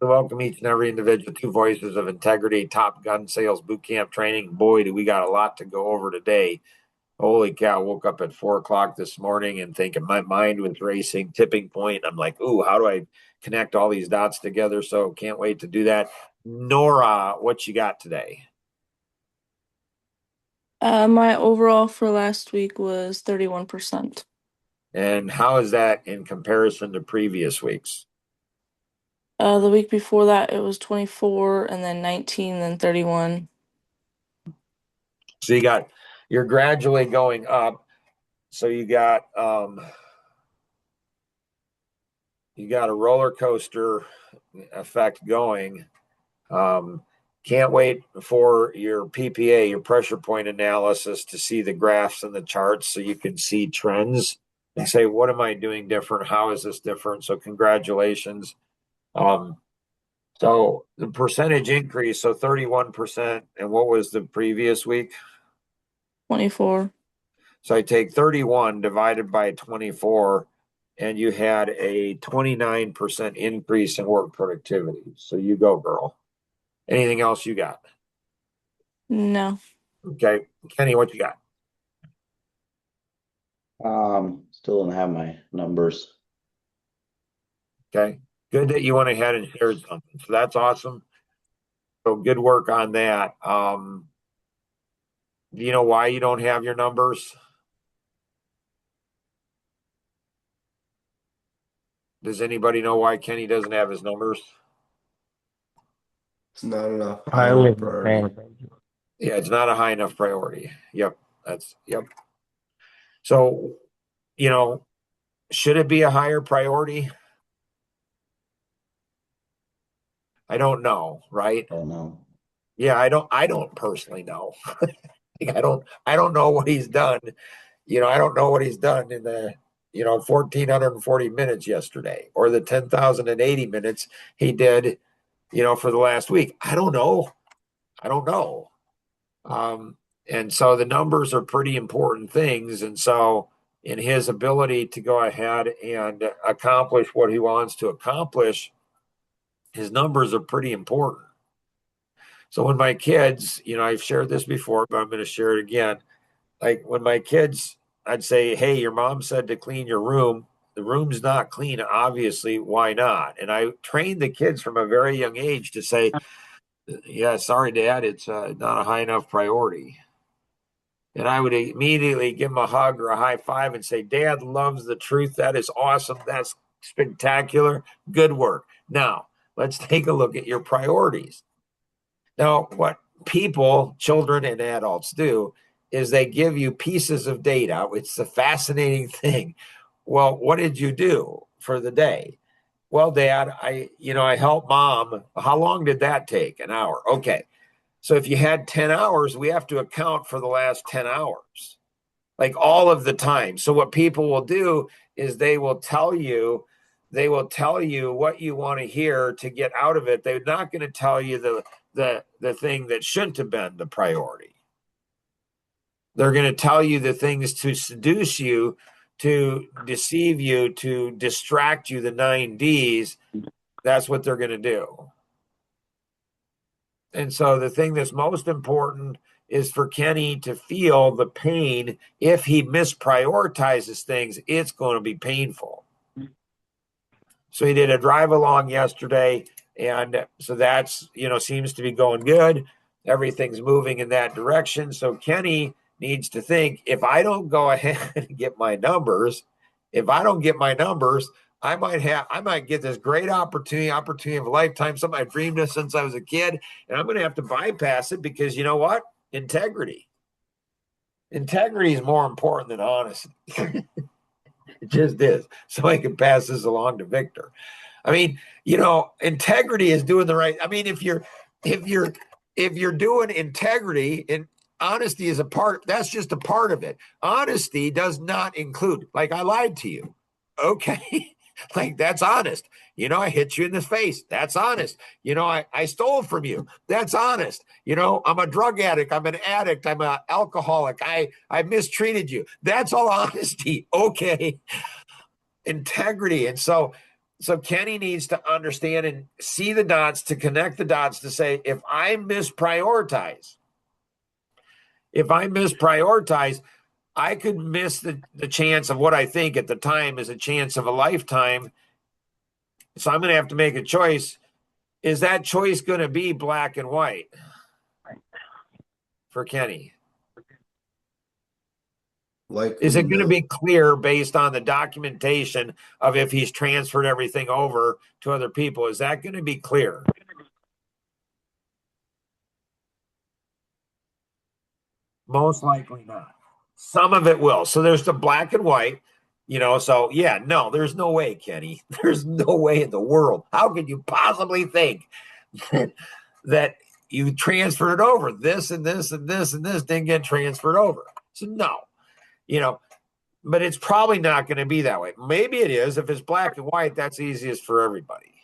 welcome each and every individual to Voices of Integrity Top Gun Sales Boot Camp Training. Boy, do we got a lot to go over today. Holy cow, woke up at 4 o'clock this morning and thinking my mind was racing, tipping point. I'm like, ooh, how do I connect all these dots together? So can't wait to do that. Nora, what you got today? My overall for last week was 31%. And how is that in comparison to previous weeks? The week before that it was 24 and then 19 and 31. So you're gradually going up. So you got a roller coaster effect going. Can't wait for your PPA, your pressure point analysis, to see the graphs and the charts so you can see trends and say, what am I doing different? How is this different? So congratulations. Um, so the percentage increase, so 31%. And what was the previous week? 24. So I take 31 divided by 24, and you had a 29% increase in work productivity. So you go, girl. Anything else you got? No. Okay. Kenny, what you got? Still don't have my numbers. Okay. Good that you went ahead and shared something. So that's awesome. So good work on that. Do you know why you don't have your numbers? Does anybody know why Kenny doesn't have his numbers? It's not enough I high would priority. Yeah, it's not a high enough priority. Yep. Yep. So, you know, should it be a higher priority? I don't know, right? Oh no. Yeah, I don't personally know. I don't know what he's done. I don't know what he's done in the 1,440 minutes yesterday or the 10,080 minutes he did, for the last week. I don't know. I don't know. Um, and so the numbers are pretty important things. And so in his ability to go ahead and accomplish what he wants to accomplish, his numbers are pretty important. So when my kids, I've shared this before, but I'm going to share it again. Like when my kids, I'd say, hey, your mom said to clean your room. The room's not clean, obviously. Why not? And I trained the kids from a very young age to say, yeah, sorry, Dad, it's not a high enough priority. And I would immediately give them a hug or a high five and say, Dad loves the truth. That is awesome. That's spectacular. Good work. Now, let's take a look at your priorities. Now, what people, children, and adults do is they give you pieces of data. It's a fascinating thing. Well, what did you do for the day? Well, Dad, I helped Mom. How long did that take? An hour. Okay. So if you had 10 hours, we have to account for the last 10 hours, like all of the time. So what people will do is they will tell you what you want to hear to get out of it. They're not going to tell you the thing that shouldn't have been the priority. They're going to tell you the things to seduce you, to deceive you, to distract you, the 9 Ds. That's what they're going to do. And so the thing that's most important is for Kenny to feel the pain. If he misprioritizes things, it's going to be painful. So he did a drive along yesterday, and so that's, seems to be going good. Everything's moving in that direction. So Kenny needs to think, if I don't go ahead and get my numbers, I might get this great opportunity of a lifetime, something I've dreamed of since I was a kid, and I'm going to have to bypass it because you know what? Integrity is more important than honesty. It just is. So I can pass this along to Victor. I mean, integrity is doing the right. I mean, if you're doing integrity, and honesty is a part, that's just a part of it. Honesty does not include, like, I lied to you. Okay. Like, that's honest. I hit you in the face. That's honest. I stole from you. That's honest. I'm a drug addict. I'm an addict. I'm an alcoholic. I mistreated you. That's all honesty. Okay. Integrity. And so So Kenny needs to understand and see the dots, to connect the dots, to say, if I misprioritize, I could miss the chance of what I think at the time is a chance of a lifetime. So I'm going to have to make a choice. Is that choice going to be black and white for Kenny? Is it going to be clear based on the documentation of if he's transferred everything over to other people? Is that going to be clear? Most likely not. Some of it will. So there's the black and white, so yeah, no, there's no way, Kenny. There's no way in the world. How could you possibly think that you transferred it over? This and this and this and this didn't get transferred over. So no, but it's probably not going to be that way. Maybe it is. If it's black and white, that's easiest for everybody.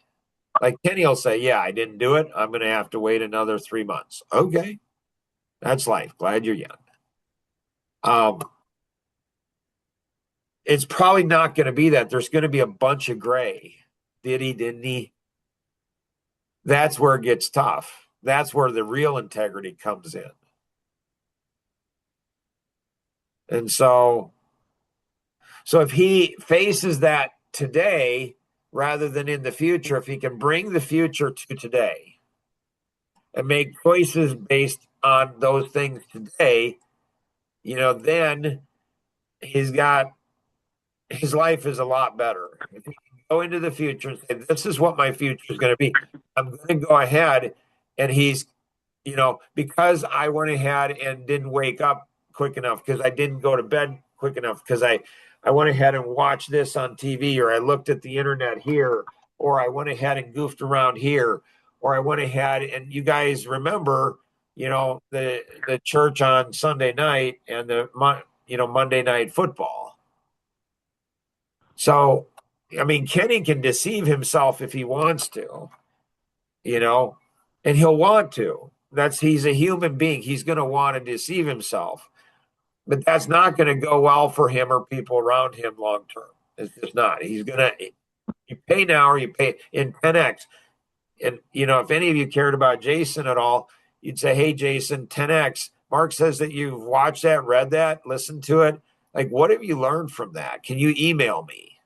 Like Kenny will say, yeah, I didn't do it. I'm going to have to wait another 3 months. Okay. That's life. Glad you're young. It's probably not going to be that. There's going to be a bunch of gray. Did he, didn't he? That's where it gets tough. That's where the real integrity comes in. And so if he faces that today rather than in the future, if he can bring the future to today and make choices based on those things today, then his life is a lot better. If he can go into the future and say, this is what my future is going to be, I'm going to go ahead, and he's, because I went ahead and didn't wake up quick enough, because I didn't go to bed quick enough, because I went ahead and watched this on TV, or I looked at the internet here, or I went ahead and goofed around here, or I went ahead, and you guys remember, the church on Sunday night and the Monday Night Football. So, Kenny can deceive himself if he wants to, and he'll want to. He's a human being. He's going to want to deceive himself, but that's not going to go well for him or people around him long term. It's just not. He's going to, you pay now or you pay in 10X. And, if any of you cared about Jason at all, you'd say, hey, Jason, 10X. Mark says that you've watched that, read that, listened to it. Like, what have you learned from that? Can you email me?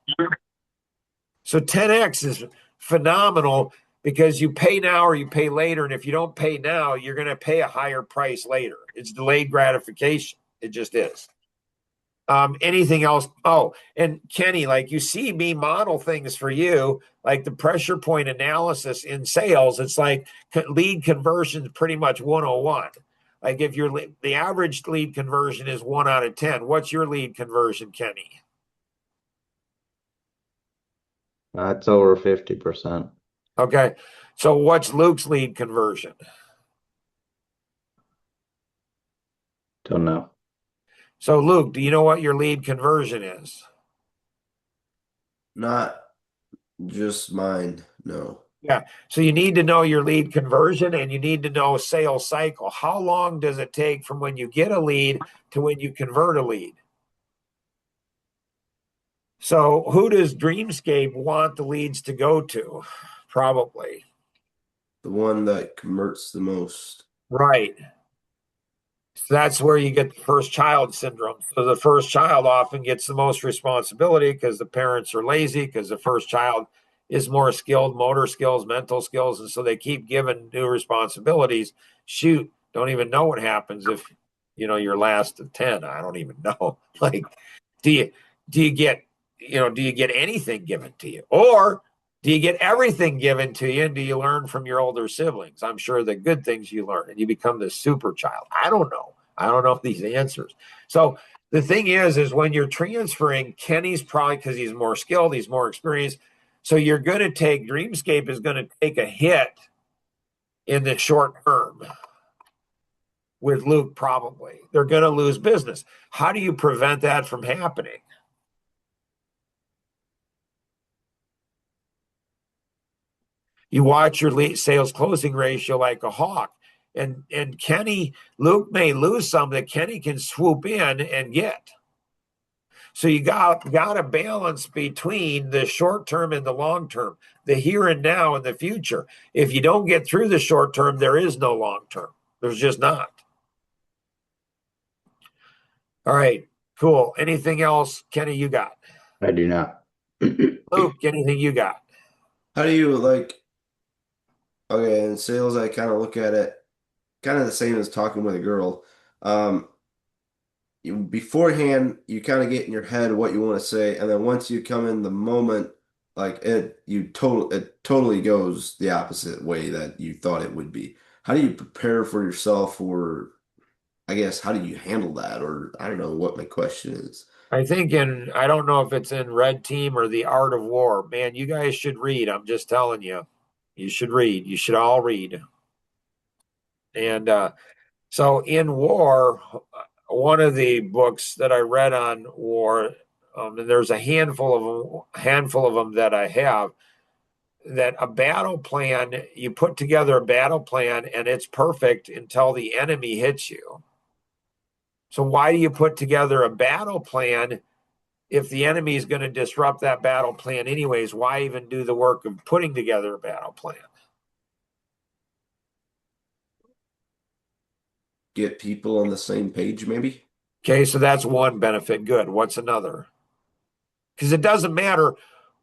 So 10X is phenomenal because you pay now or you pay later. And if you don't pay now, you're going to pay a higher price later. It's delayed gratification. It just is. Anything else? Oh, and Kenny, like you see me model things for you, like the pressure point analysis in sales. It's like lead conversion is pretty much 101. Like if the average lead conversion is 1 out of 10, what's your lead conversion, Kenny? That's over 50%. Okay. So what's Luke's lead conversion? Don't know. So Luke, do you know what your lead conversion is? Not just mine, no. Yeah. So you need to know your lead conversion and you need to know sales cycle. How long does it take from when you get a lead to when you convert a lead? So who does Dreamscape want the leads to go to? Probably. The one that converts the most. Right. So that's where you get the first child syndrome. So the first child often gets the most responsibility because the parents are lazy, because the first child is more skilled, motor skills, mental skills. And so they keep giving new responsibilities. Shoot, don't even know what happens if, you're last of 10. I don't even know. Like, do you get anything given to you? Or do you get everything given to you, and do you learn from your older siblings? I'm sure the good things you learn, and you become the super child. I don't know these answers. So the thing is when you're transferring, Kenny's probably, because he's more skilled, he's more experienced. So you're going to take, Dreamscape is going to take a hit in the short term with Luke, probably. They're going to lose business. How do you prevent that from happening? You watch your lead sales closing ratio like a hawk. And Luke may lose some that Kenny can swoop in and get. So you got to balance between the short term and the long term, the here and now and the future. If you don't get through the short term, there is no long term. There's just not. All right, cool. Anything else, Kenny, you got? I do not. Luke, anything you got? How do you like, okay, in sales, I kind of look at it kind of the same as talking with a girl. Beforehand, you kind of get in your head what you want to say, and then once you come in the moment, like it totally goes the opposite way that you thought it would be. How do you prepare for yourself, or I guess how do you handle that? Or I don't know what my question is. I think I don't know if it's in Red Team or The Art of War. Man, you guys should read. I'm just telling you. You should read. You should all read. And so in war, one of the books that I read on war, and there's a handful of them that I have, that a battle plan, you put together a battle plan and it's perfect until the enemy hits you. So why do you put together a battle plan if the enemy is going to disrupt that battle plan anyways? Why even do the work of putting together a battle plan? Get people on the same page, maybe? Okay, so that's one benefit. Good. What's another? Because it doesn't matter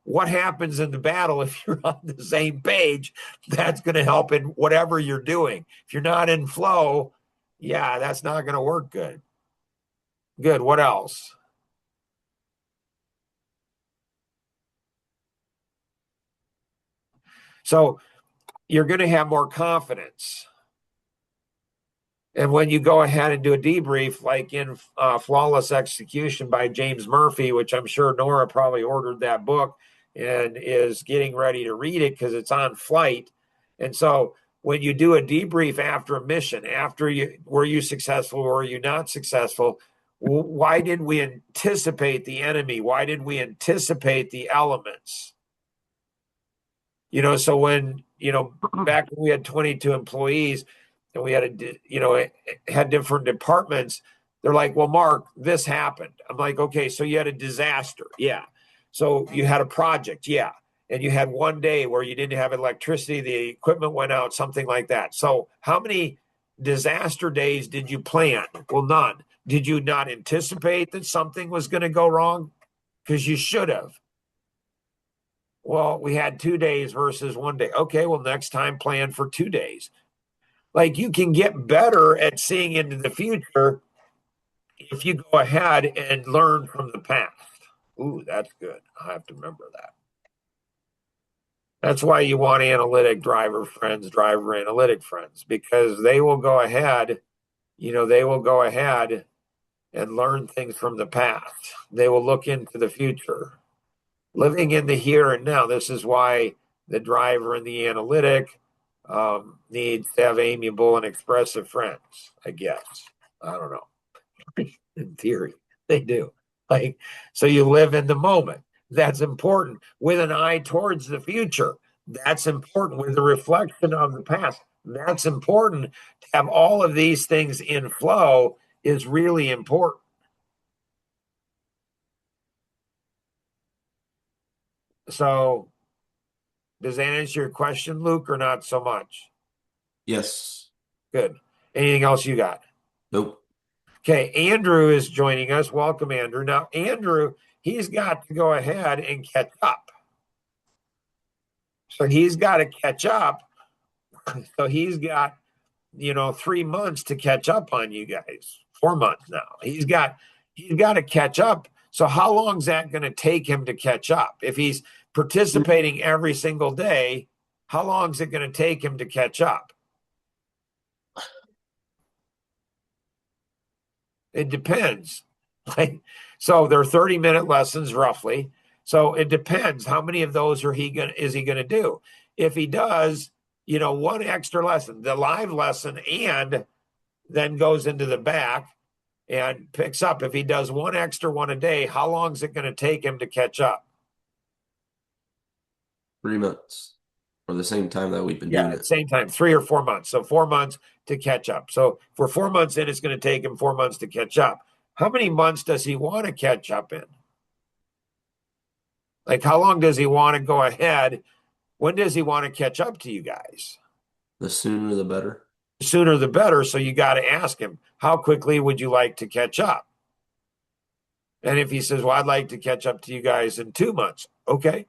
what happens in the battle if you're on the same page. That's going to help in whatever you're doing. If you're not in flow, yeah, that's not going to work good. Good. What else? So you're going to have more confidence. And when you go ahead and do a debrief, like in Flawless Execution by James Murphy, which I'm sure Nora probably ordered that book and is getting ready to read it because it's on flight. And so when you do a debrief after a mission, were you successful or were you not successful? Why did we anticipate the enemy? Why did we anticipate the elements? So when, back when we had 22 employees and we had different departments, they're like, well, Mark, this happened. I'm like, okay, so you had a disaster. Yeah. So you had a project. Yeah. And you had one day where you didn't have electricity, the equipment went out, something like that. So how many disaster days did you plan? Well, none. Did you not anticipate that something was going to go wrong? Because you should have. Well, we had 2 days versus 1 day. Okay, well, next time plan for 2 days. Like, you can get better at seeing into the future if you go ahead and learn from the past. Ooh, that's good. I have to remember that. That's why you want analytic driver analytic friends, because they will go ahead, and learn things from the past. They will look into the future. Living in the here and now. This is why the driver and the analytic needs to have amiable and expressive friends, I guess. I don't know. In theory, they do. So you live in the moment. That's important. With an eye towards the future. That's important. With a reflection of the past. That's important. To have all of these things in flow is really important. So does that answer your question, Luke, or not so much? Yes. Good. Anything else you got? Nope. Okay, Andrew is joining us. Welcome, Andrew. Now, Andrew, he's got to go ahead and catch up. So he's got to catch up. So he's got, 3 months to catch up on you guys. 4 months now. He's got to catch up. So how long is that going to take him to catch up? If he's participating every single day, how long is it going to take him to catch up? It depends. So they're 30-minute lessons roughly. So it depends how many of those is he going to do? If he does, one extra lesson, the live lesson, and then goes into the back and picks up. If he does one extra one a day, how long is it going to take him to catch up? 3 months. Or the same time that we've been doing At the it. same time, 3 or 4 months. So 4 months to catch up. So for 4 months in, it's going to take him 4 months to catch up. How many months does he want to catch up in? Like, how long does he want to go ahead? When does he want to catch up to you guys? The sooner the better. The sooner the better. So you got to ask him, how quickly would you like to catch up? And if he says, well, I'd like to catch up to you guys in 2 months. Okay.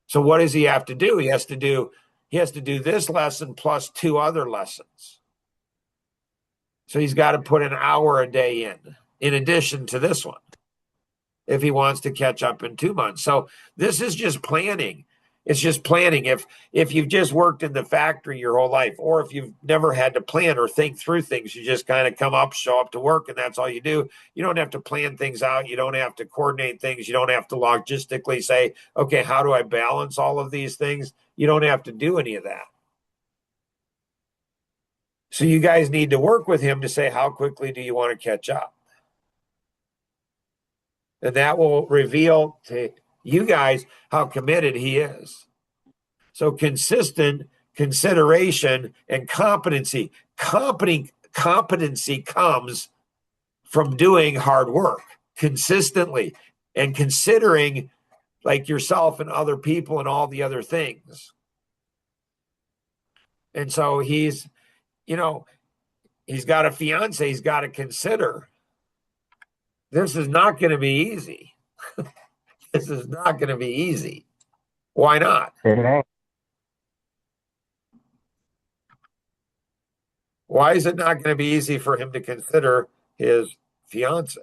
So what does he have to do? He has to do this lesson plus 2 other lessons. So he's got to put an hour a day in addition to this one, if he wants to catch up in 2 months. So this is just planning. It's just planning. If you've just worked in the factory your whole life, or if you've never had to plan or think through things, you just kind of come up, show up to work, and that's all you do. You don't have to plan things out. You don't have to coordinate things. You don't have to logistically say, okay, how do I balance all of these things? You don't have to do any of that. So you guys need to work with him to say, how quickly do you want to catch up? And that will reveal to you guys how committed he is. So consistent consideration and competency. Competency comes from doing hard work consistently and considering like yourself and other people and all the other things. And so he's got a fiance he's got to consider. This is not going to be easy. This is not going to be easy. Why not? Why is it not going to be easy for him to consider his fiance?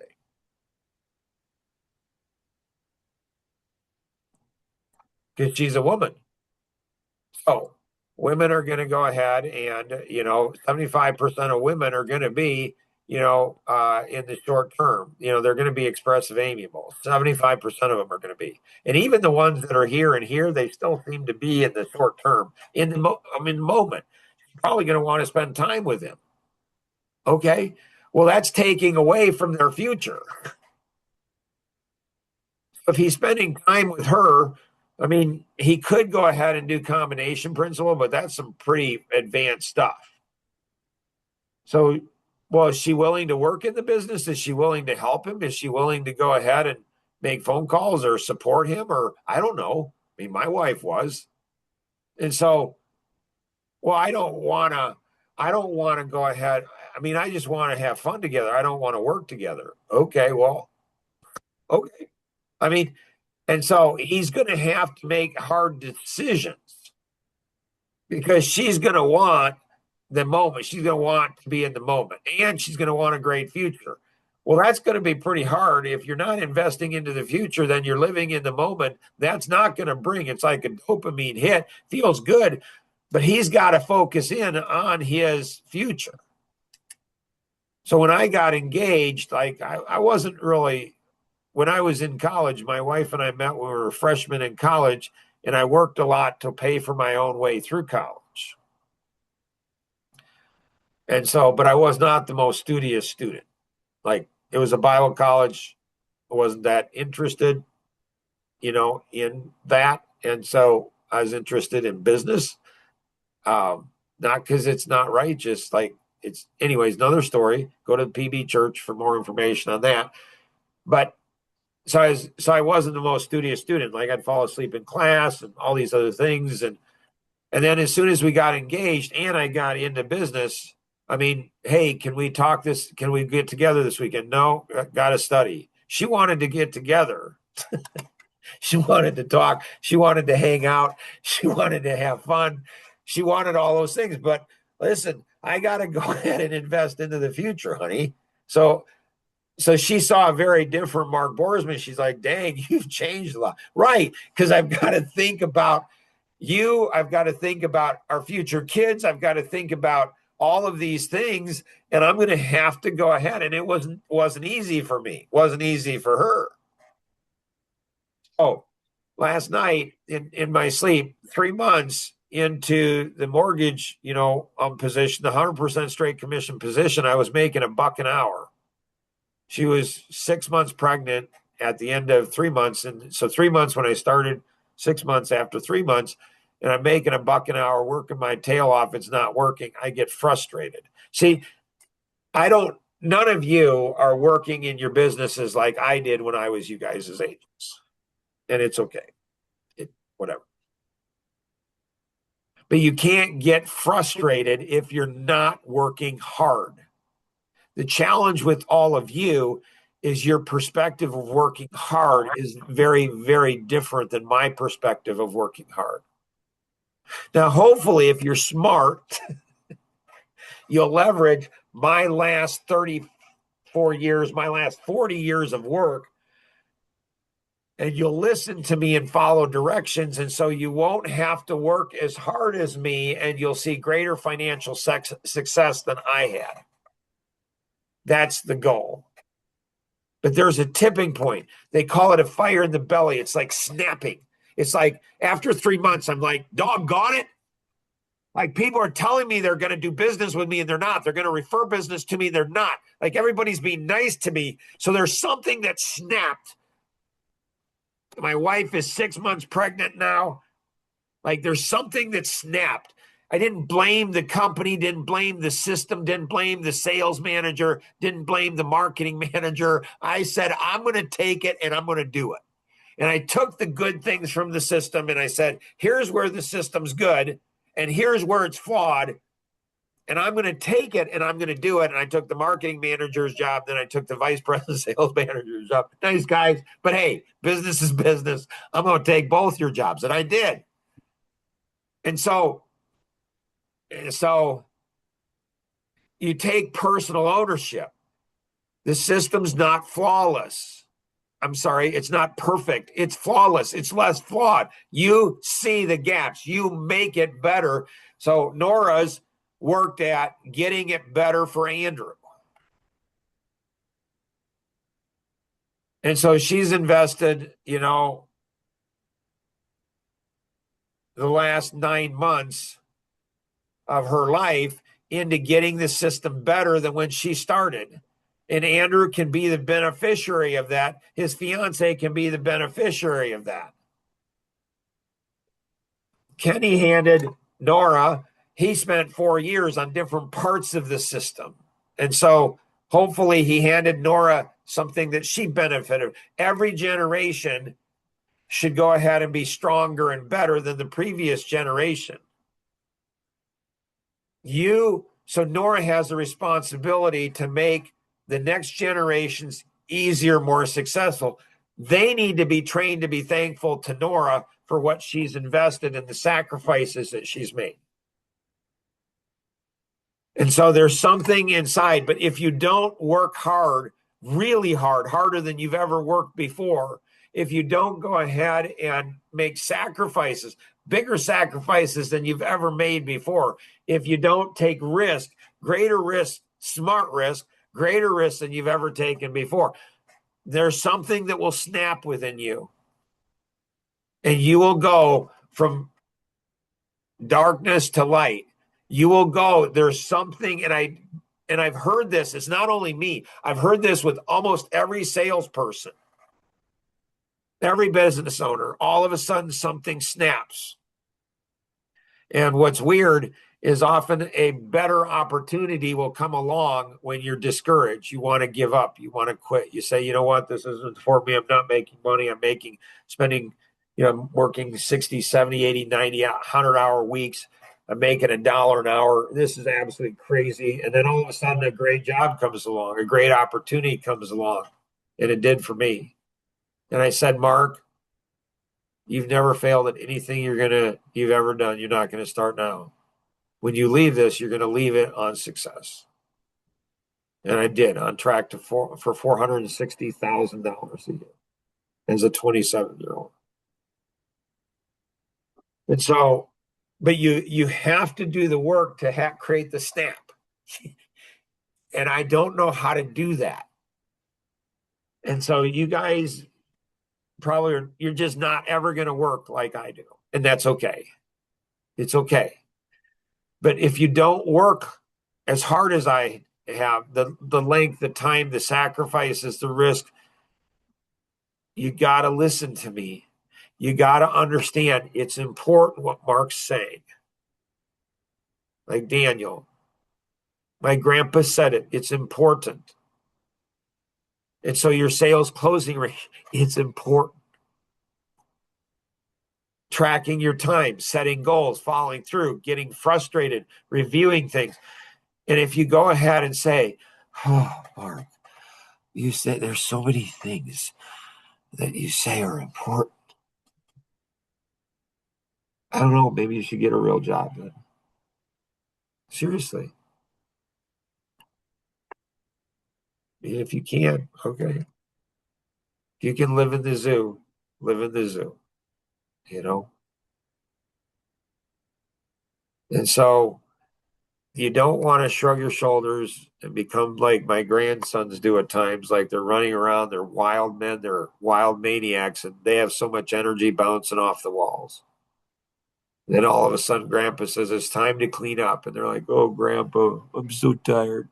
Because she's a woman. So women are going to go ahead and, 75% of women are going to be, in the short term, they're going to be expressive amiable. 75% of them are going to be. And even the ones that are here and here, they still seem to be in the short term, in the moment. You're probably going to want to spend time with him. Okay. Well, that's taking away from their future. If he's spending time with her, he could go ahead and do combination principle, but that's some pretty advanced stuff. So, well, is she willing to work in the business? Is she willing to help him? Is she willing to go ahead and make phone calls or support him? Or I don't know. My wife was. And so, well, I don't want to go ahead. I just want to have fun together. I don't want to work together. Okay, well, okay. And so he's going to have to make hard decisions because she's going to want the moment. She's going to want to be in the moment, and she's going to want a great future. Well, that's going to be pretty hard. If you're not investing into the future, then you're living in the moment. That's not going to bring, it's like a dopamine hit. Feels good, but he's got to focus in on his future. So when I got engaged, I wasn't really, when I was in college, my wife and I met when we were freshmen in college, and I worked a lot to pay for my own way through college. And so, but I was not the most studious student. It was a Bible college. I wasn't that interested, in that. And so I was interested in business. Not because it's not right, just it's, anyways, another story. Go to the PB Church for more information on that. But so I wasn't the most studious student. I'd fall asleep in class and all these other things. And then as soon as we got engaged and I got into business, hey, can we talk this? Can we get together this weekend? No, got to study. She wanted to get together. She wanted to talk. She wanted to hang out. She wanted to have fun. She wanted all those things. But listen, I got to go ahead and invest into the future, honey. So she saw a very different Mark Boersma. She's like, dang, you've changed a lot. Right. Because I've got to think about you. I've got to think about our future kids. I've got to think about all of these things. And I'm going to have to go ahead. And it wasn't easy for me. It wasn't easy for her. Oh, last night in my sleep, 3 months into the mortgage, position, the 100% straight commission position, I was making $1 an hour. She was 6 months pregnant at the end of 3 months. And so 3 months when I started, 6 months after 3 months, and I'm making $1 an hour, working my tail off. It's not working. I get frustrated. See, none of you are working in your businesses like I did when I was you guys' agents. And it's okay. whatever. But you can't get frustrated if you're not working hard. The challenge with all of you is your perspective of working hard is very, very different than my perspective of working hard. Now, hopefully, if you're smart, you'll leverage my last 34 years, my last 40 years of work, and you'll listen to me and follow directions. And so you won't have to work as hard as me, and you'll see greater financial success than I had. That's the goal. But there's a tipping point. They call it a fire in the belly. It's like snapping. It's like after 3 months, I'm like, doggone it. Like people are telling me they're going to do business with me and they're not. They're going to refer business to me. They're not. Like everybody's being nice to me. So there's something that snapped. My wife is 6 months pregnant now. Like there's something that snapped. I didn't blame the company, didn't blame the system, didn't blame the sales manager, didn't blame the marketing manager. I said, I'm going to take it and I'm going to do it. And I took the good things from the system and I said, here's where the system's good and here's where it's flawed. And I'm going to take it and I'm going to do it. And I took the marketing manager's job. Then I took the vice president sales manager's job. Nice guys. But hey, business is business. I'm going to take both your jobs. And I did. And so you take personal ownership. The system's not flawless. I'm sorry, it's not perfect. It's flawless. It's less flawed. You see the gaps. You make it better. So Nora's worked at getting it better for Andrew. And so she's invested, the last 9 months of her life into getting the system better than when she started. And Andrew can be the beneficiary of that. His fiance can be the beneficiary of that. Kenny handed Nora, he spent 4 years on different parts of the system. And so hopefully he handed Nora something that she benefited. Every generation should go ahead and be stronger and better than the previous generation. So Nora has the responsibility to make the next generations easier, more successful. They need to be trained to be thankful to Nora for what she's invested in, the sacrifices that she's made. And so there's something inside, but if you don't work hard, really hard, harder than you've ever worked before, if you don't go ahead and make sacrifices, bigger sacrifices than you've ever made before, if you don't take risk, greater risk, smart risk, greater risk than you've ever taken before, there's something that will snap within you. And you will go from darkness to light. You will go, there's something, and I've heard this, it's not only me, I've heard this with almost every salesperson, every business owner. All of a sudden something snaps. And what's weird is often a better opportunity will come along when you're discouraged. You want to give up. You want to quit. You say, you know what, this isn't for me. I'm not making money. I'm spending, I'm working 60, 70, 80, 90, 100-hour weeks. I'm making $1 an hour. This is absolutely crazy. And then all of a sudden a great job comes along, a great opportunity comes along. And it did for me. And I said, Mark, you've never failed at anything you've ever done. You're not going to start now. When you leave this, you're going to leave it on success. And I did, on track for $460,000 a year as a 27-year-old. And so, but you have to do the work to create the snap. And I don't know how to do that. And so you guys you're just not ever going to work like I do. And that's okay. It's okay. But if you don't work as hard as I have, the length, the time, the sacrifices, the risk, you got to listen to me. You got to understand it's important what Mark's saying. Like Daniel, my grandpa said it, it's important. And so your sales closing rate, it's important. tracking your time, setting goals, following through, getting frustrated, reviewing things. And if you go ahead and say, oh, Mark, you say there's so many things that you say are important. I don't know, maybe you should get a real job then. Seriously. If you can, okay. If you can live in the zoo, live in the zoo, you know? And so you don't want to shrug your shoulders and become like my grandsons do at times, like they're running around, they're wild men, they're wild maniacs, and they have so much energy bouncing off the walls. Then all of a sudden, Grandpa says it's time to clean up, and they're like, "Oh, Grandpa, I'm so tired."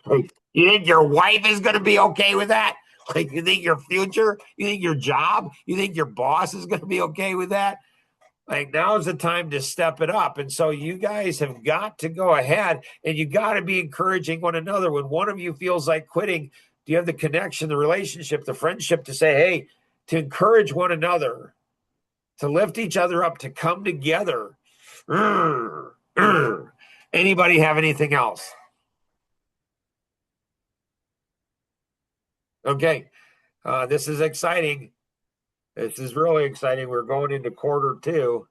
Like, you think your wife is going to be okay with that? Like, you think your future, you think your job, you think your boss is going to be okay with that? Like, now is the time to step it up. And so you guys have got to go ahead and you got to be encouraging one another. When one of you feels like quitting, do you have the connection, the relationship, the friendship to say, hey, to encourage one another, to lift each other up, to come together? Anybody have anything else? Okay. This is exciting. This is really exciting. We're going into quarter 2.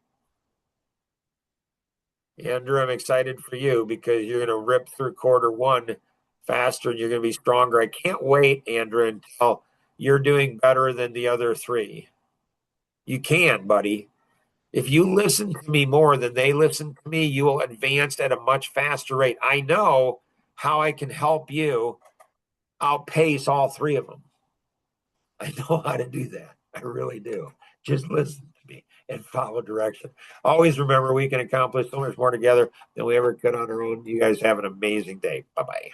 Andrew, I'm excited for you because you're going to rip through quarter 1 faster and you're going to be stronger. I can't wait, Andrew, until you're doing better than the other 3. You can, buddy. If you listen to me more than they listen to me, you will advance at a much faster rate. I know how I can help you outpace all 3 of them. I know how to do that. I really do. Just listen to me and follow direction. Always remember, we can accomplish so much more together than we ever could on our own. You guys have an amazing day. Bye-bye.